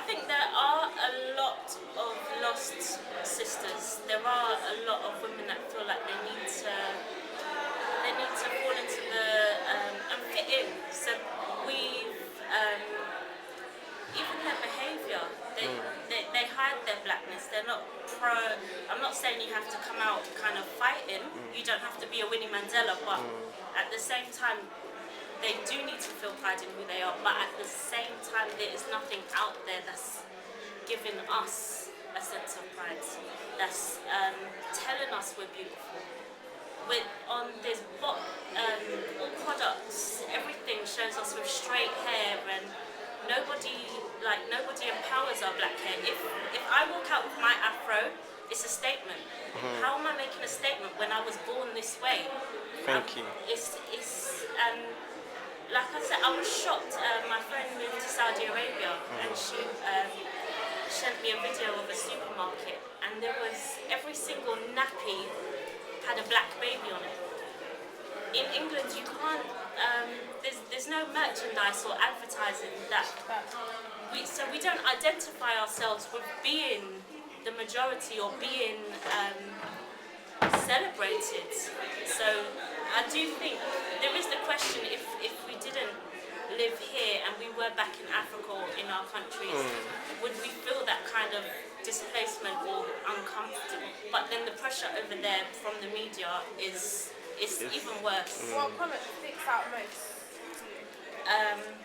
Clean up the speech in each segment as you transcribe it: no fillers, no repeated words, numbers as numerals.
think there are a lot of lost sisters. There are a lot of women that feel like they need to fall into the and fit in. So we even their behaviour, they hide their blackness. They're not pro. I'm not saying you have to come out kind of fighting. You don't have to be a Winnie Mandela, but at the same time, they do need to feel pride in who they are. But at the same time, there is nothing out there that's giving us a sense of pride. That's telling us we're beautiful. There's all products, everything shows us with straight hair, and nobody empowers our black hair. If I walk out with my afro, it's a statement. How am I making a statement when I was born this way? Thank you. It's like I said, I was shocked. My friend moved to Saudi Arabia, and she sent me a video of a supermarket, and there was every single nappy had a black baby on it. In England, you can't. There's no merchandise or advertising that. So we don't identify ourselves with being the majority or being celebrated. So I do think there is the question: if we didn't live here and we were back in Africa or in our countries, would we feel that kind of displacement or uncomfortable? But then the pressure over there from the media is even worse. What comment sticks out most?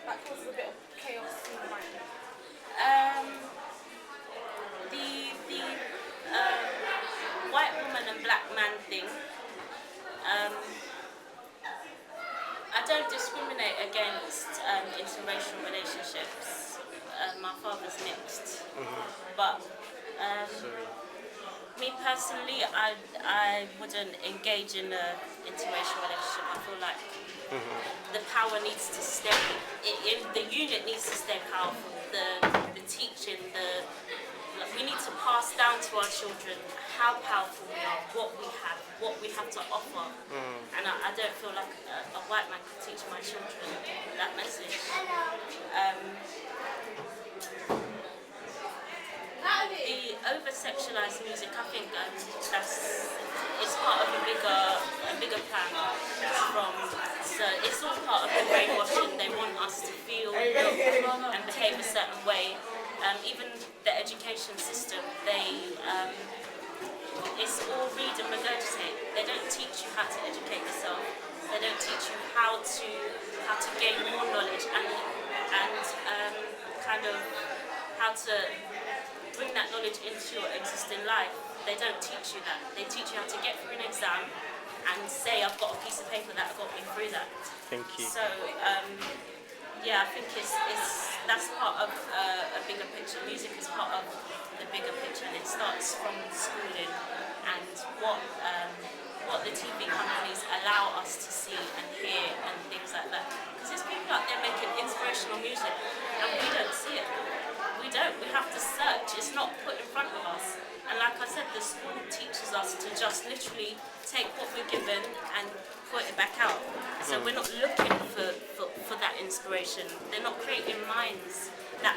That causes a bit of chaos in the mind. The white woman and black man thing. I don't discriminate against interracial relationships. My father's mixed, but me personally, I wouldn't engage in an interracial relationship. I feel like the power needs to stay. The unit needs to stay powerful. The teaching, we need to pass down to our children how powerful we are, what we have to offer. And I don't feel like a white man could teach my children that message. The over-sexualized music, I think it's part of a bigger plan. So it's all part of the brainwashing. They want us to feel, look, and behave a certain way. Even the education system, it's all read and regurgitate. They don't teach you how to educate yourself. They don't teach you how to gain more knowledge and kind of how to bring that knowledge into your existing life. They don't teach you that. They teach you how to get through an exam and say, I've got a piece of paper that got me through that. Thank you. So, yeah, I think that's part of a bigger picture. Music is part of the bigger picture, and it starts from schooling and what the TV companies allow us to see and hear and things like that. Because there's people out there making inspirational music, and we don't see it. We don't. We have to search. It's not put in front of us. And like I said, the school teaches us to just literally take what we're given and put it back out. So we're not looking for that inspiration. They're not creating minds that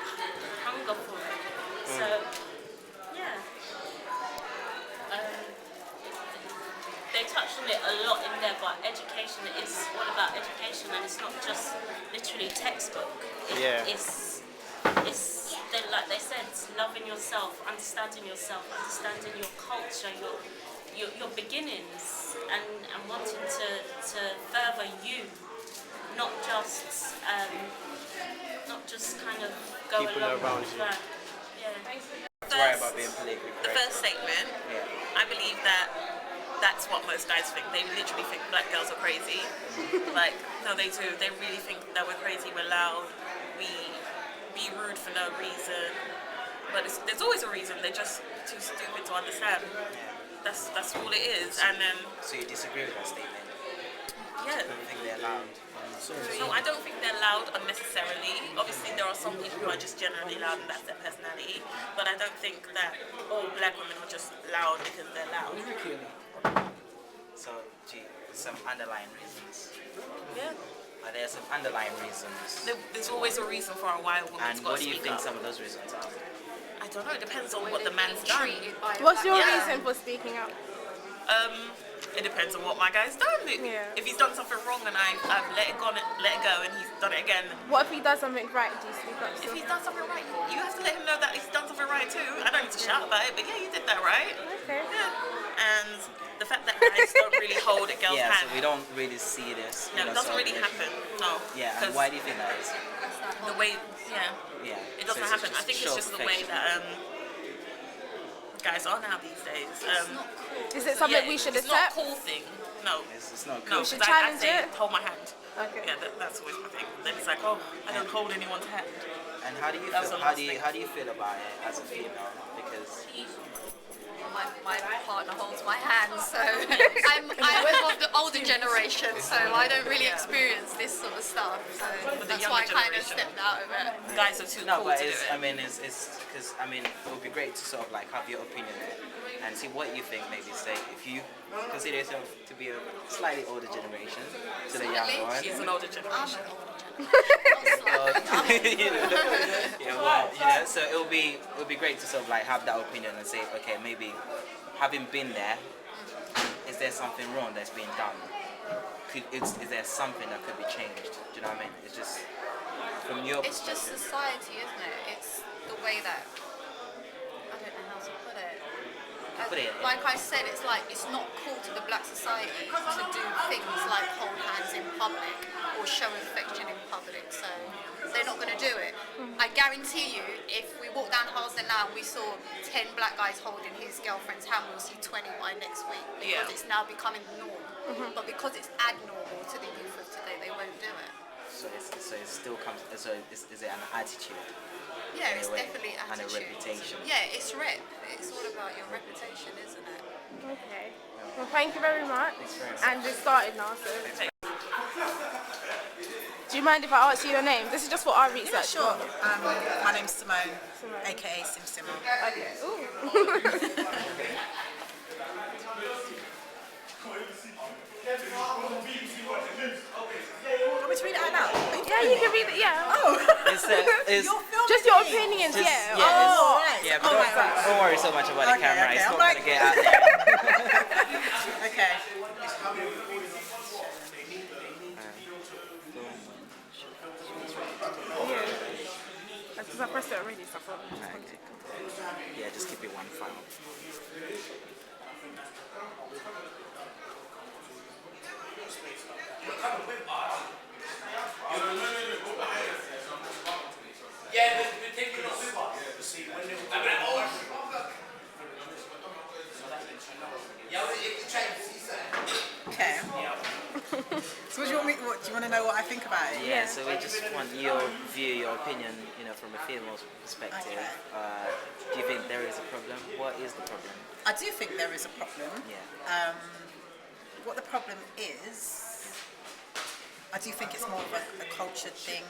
hunger for it. So, yeah. They touched on it a lot in there, but education is all about education, and it's not just literally textbook. It's like they said, loving yourself, understanding your culture, your beginnings, and wanting to further you, not just kind of go people along around with you. that. Yeah. Right about being politically The correct. first statement, Yeah. I believe that's what most guys think. They literally think black girls are crazy. Like, no, they do. They really think that we're crazy, we're loud, we be rude for no reason. But there's always a reason. They're just too stupid to understand. That's all it is. And then, So you disagree with that statement? yeah. You think they're loud? No, I don't think they're loud unnecessarily. Obviously, there are some people who are just generally loud and that's their personality. But I don't think that all black women are just loud because they're loud. So, some underlying reasons. Yeah. Are there some underlying reasons? There's always a reason for why a woman's And got what to do you speak think up. some of those reasons are? I don't know. It depends on what the man's done. What's your Yeah. reason for speaking up? It depends on what my guy's done. Yeah. If he's done something wrong and I've let it go, and he's done it again. What if he does something right? Do you speak up If still? he's done something right, you have to let him know that he's done something right too. I don't need to shout about it, but yeah, you did that right. Okay. Yeah. And the fact that guys don't really hold a girl's Yeah, hand. so we don't really see this. No, it doesn't really happen. No. Yeah, and 'Cause why do you think that is? the way, yeah, Yeah. it doesn't so happen. I think it's show just the way affection. that guys are now these days. Is it something yeah, we should it's not a accept? cool thing. No. It's not No, cool. should 'cause challenge I say, it. hold my hand. Okay. Yeah, that's always my thing. Then it's like, oh, I don't hold anyone's hand. And how do you That was feel? the How last do you thing. how do you feel about it as a female? Because My partner holds my hand, so I'm of the older generation, so I don't really experience this sort of stuff. So that's younger why I kind of generation. stepped out of it. Guys are too no, cool but to do it's it. I mean it's because I mean it would be great to sort of like have your opinion and see what you think. Maybe say if you consider yourself to be a slightly older generation to the younger one. She's an older generation. Yeah, well, you know, so it would be great to sort of like have that opinion and say, okay, maybe having been there, is there something wrong that's being done? Is there something that could be changed? Do you know what I mean? It's just from your It's just society, isn't it? It's the way that I don't know how to put it. Put it in. Like I said, it's like it's not cool to the black society to do things like hold hands in public or show affection in public. So they're not going to do it. I guarantee you, if we walk down Harlesden now and we saw 10 black guys holding his girlfriend's hand, we'll see 20 by next week because Yeah. it's now becoming the norm. But because it's abnormal to the youth of today, they won't do it. so it still comes. So is it an attitude? Yeah, it's Anyway, definitely and a attitude. reputation. Yeah, it's rep. It's all about your reputation, isn't it? Okay. Well, thank you very much. very much. And it's started now, so. Do you mind if I ask you your name? This is just for our research. Yeah, sure. but- My name's Simone, Simone. aka Sim Simon. Okay. Ooh. Want me to read it out loud? Are Yeah, you can read it. Yeah. Oh, It's you're filming Just your me? opinions. Just- Yeah. yeah, Oh, right. yeah, Oh, but right. don't worry so much about the Okay, camera. okay. It's I'm not like- gonna get out there. Okay. Because I pressed it already, so I thought. Okay, cool. Yeah, just keep it one file. Okay. So what do you want me? What do you want to know? What I think about it? Yeah, so we just want your view, your opinion, you know, from a female's perspective. Okay. Do you think there is a problem? What is the problem? I do think there is a problem. Yeah. What the problem is, I do think it's more of a culture thing,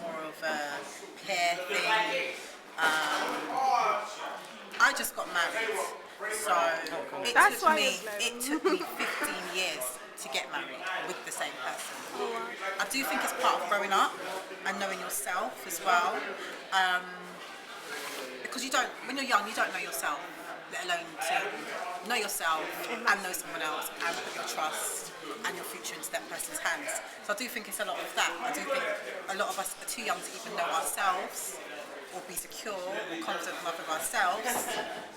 more of a hair thing. I just got married, so That's why it took me 15 years to get married with the same person. I do think it's part of growing up and knowing yourself as well, because when you're young, you don't know yourself, let alone to know yourself and know someone else and put your trust and your future into that person's hands. So I do think it's a lot of that. I do think a lot of us are too young to even know ourselves or be secure or confident enough of ourselves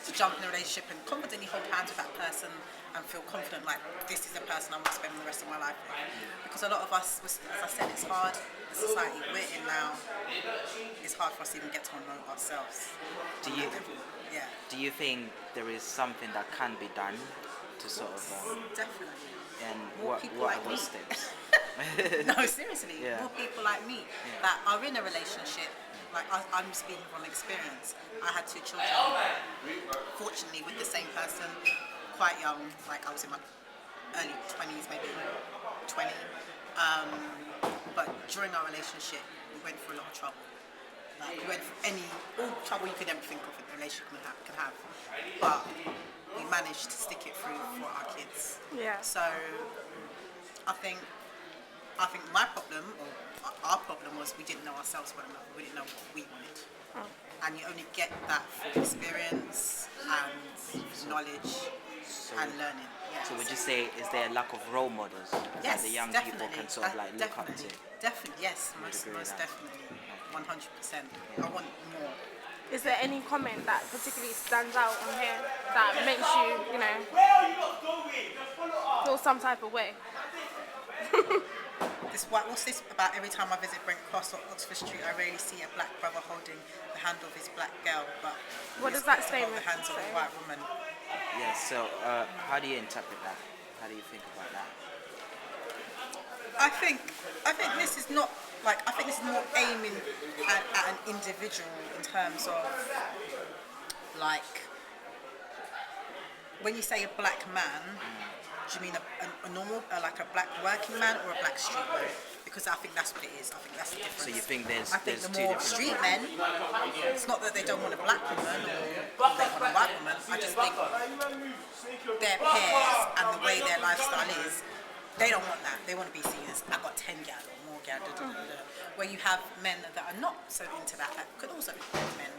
to jump in a relationship and confidently hold hands with that person and feel confident like this is the person I want to spend the rest of my life with. Because a lot of us, as I said, it's hard. The society we're in now, it's hard for us to even get to know ourselves. Do you Yeah, do you think there is something that can be done to sort of definitely. and More what people what like are those me. steps? No, seriously, Yeah. more people like me that are in a relationship. Like I'm speaking from experience. I had 2 children, fortunately with the same person, quite young. Like I was in my early 20s, maybe 20. But during our relationship, we went through a lot of trouble. Like we went through all trouble you could ever think of in a relationship can have. But we managed to stick it through for our kids. Yeah. So I think I think my problem, or our problem, was we didn't know ourselves well enough. We didn't know what we wanted. And you only get that through experience and knowledge and learning. Yeah. So would you say, is there a lack of role models that the young people can sort of like look up to? Definitely, yes, most definitely, 100%. I want more. Is there any comment that particularly stands out on here that makes you, you know, feel some type of way? What's this about? Every time I visit Brent Cross or Oxford Street, I rarely see a black brother holding the hand of his black girl, but What does that hold statement the hands of a say? white woman. Yeah, so how do you interpret that? How do you think about that? I think this is not like, I think this is more aiming at an individual in terms of like, when you say a black man, do you mean a normal, like a black working man or a black street man? Because I think that's what it is. I think that's the difference. So you think there's I think two the more different street men, it's not that they don't want a black woman or they want a white woman. I just think their peers and the way their lifestyle is, they don't want that. They want to be seen as, I've got 10 gal or more gal. Where you have men that are not so into that could also be men,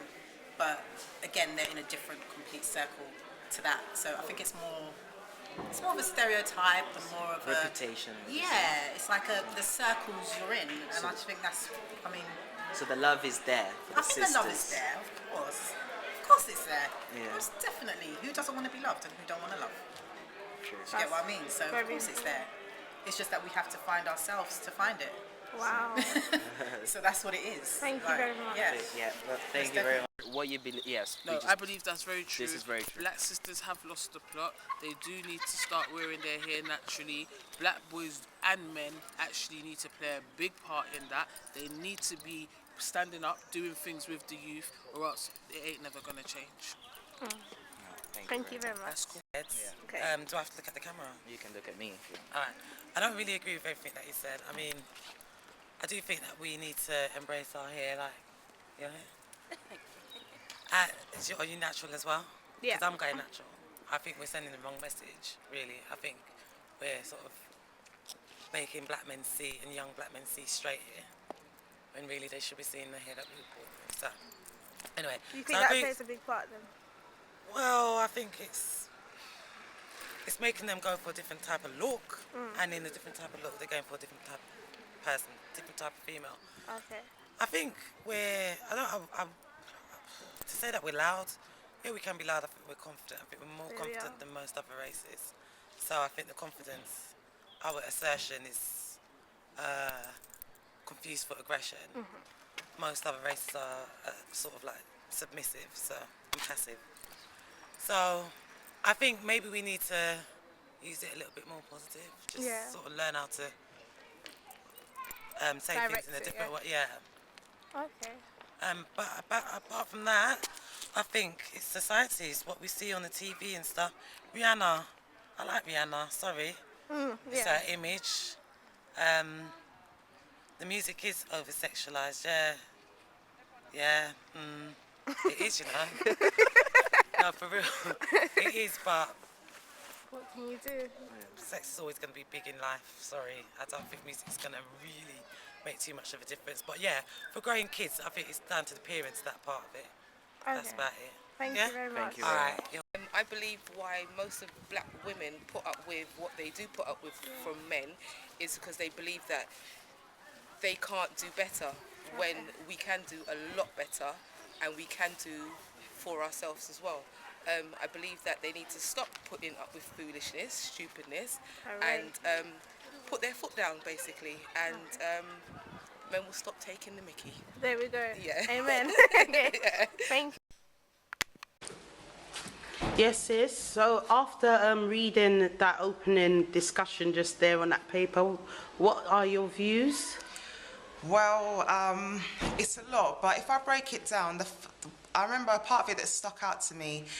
but again, they're in a different, complete circle to that. So I think it's more of a stereotype and more of reputation. Yeah, it's like the circles you're in, and I just think that's, I mean. So the love is there for I the think sisters. the love is there, of course it's there. Yeah. It's definitely. Who doesn't want to be loved and who don't want to love? True. Do you get what I mean? So of course it's there. It's just that we have to find ourselves to find it. Wow. So that's what it is. Thank you very much. Yeah. Yeah, well, thank you very much. What you believe? Yes. No, I believe that's very true. This is very true. Black sisters have lost the plot. They do need to start wearing their hair naturally. Black boys and men actually need to play a big part in that. They need to be standing up, doing things with the youth, or else it ain't never gonna change. Thank you very much. That's cool. Okay. Do I have to look at the camera? You can look at me. If you Alright. I don't really agree with everything that you said. I mean, I do think that we need to embrace our hair, like, your hair. Are you natural as well? Yeah. Because I'm going natural. I think we're sending the wrong message, really. I think we're sort of making black men see and young black men see straight hair, when really they should be seeing the hair that we bought. So, anyway. Do you so think I that agree- plays a big part then? Well, I think it's making them go for a different type of look, and in a different type of look, they're going for a different type of person, different type of female. Okay. I think to say that we're loud, yeah, we can be loud. I think we're confident. I think we're more There we confident are. than most other races. So I think the confidence, our assertion is confused for aggression. Most other races are sort of like submissive, so and passive. So I think maybe we need to use it a little bit more positive. Just Yeah. sort of learn how to say Direct things in a it, different yeah. way. Yeah. Okay. But apart from that, I think it's society. It's what we see on the TV and stuff. Rihanna, I like Rihanna. Sorry, it's Yeah. her image. The music is over sexualized. Yeah. It is, you know. No, for real, it is. But What can you do? sex is always going to be big in life. Sorry, I don't think music's going to really make too much of a difference. But yeah, for growing kids, I think it's down to the parents, that part of it. That's Okay. about it. Thank Yeah? you very much. Thank you All very right. much. I believe why most of black women put up with what they do put up with from men is because they believe that they can't do better when we can do a lot better and we can do for ourselves as well. I believe that they need to stop putting up with foolishness, stupidness, and put their foot down basically, and men will stop taking the mickey. There we go. Yeah. Amen. Okay. Thank you. Yes, sis. So after reading that opening discussion just there on that paper, what are your views? Well, it's a lot, but if I break it down, I remember a part of it that stuck out to me